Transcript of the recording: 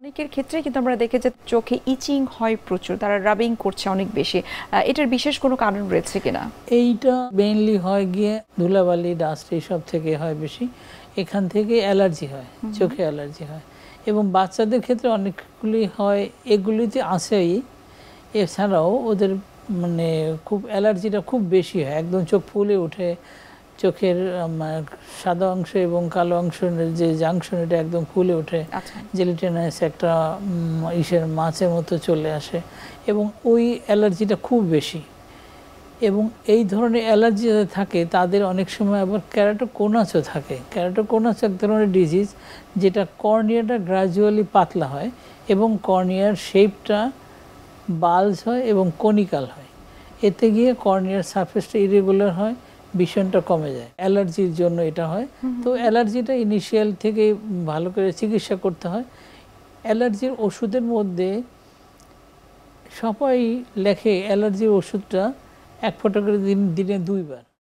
অনেকের ক্ষেত্রে কিন্তু আমরা দেখে যে চোখে ইচিং হয় প্রচুর, তারা রাবিং করছে অনেক বেশি। এটার বিশেষ কোনো কারণ রয়েছে কিনা? এইটা মেইনলি হয় গিয়ে ধুলাবালি, ডাস্ট এইসব থেকে হয় বেশি। এখান থেকে অ্যালার্জি হয়, চোখে অ্যালার্জি হয়। এবং বাচ্চাদের ক্ষেত্রে অনেকগুলি হয়, এগুলিতে আসেই। এছাড়াও ওদের মানে খুব অ্যালার্জিটা খুব বেশি হয়, একদম চোখ ফুলে ওঠে, চোখের সাদা অংশ এবং কালো অংশের যে জাংশন এটা একদম ফুলে ওঠে, জেলিটিনাস একটা ইসের মাছের মতো চলে আসে, এবং ওই অ্যালার্জিটা খুব বেশি। এবং এই ধরনের অ্যালার্জি যাদের থাকে তাদের অনেক সময় আবার ক্যারাটোকোনাসও থাকে। ক্যারাটোকোনাস এক ধরনের ডিজিজ, যেটা কর্নিয়াটা গ্র্যাজুয়ালি পাতলা হয় এবং কর্নিয়ার শেপটা বালজ হয় এবং কনিক্যাল হয়। এতে গিয়ে কর্নিয়ার সারফেসটা ইরেগুলার হয়, ভিশনটা কমে যায়। অ্যালার্জির জন্য এটা হয়। তো অ্যালার্জিটা ইনিশিয়াল থেকে ভালো করে চিকিৎসা করতে হয়। অ্যালার্জির ওষুধের মধ্যে সবাই লেখে অ্যালার্জির ওষুধটা 1 ফোঁটা করে দিনে 2 বার।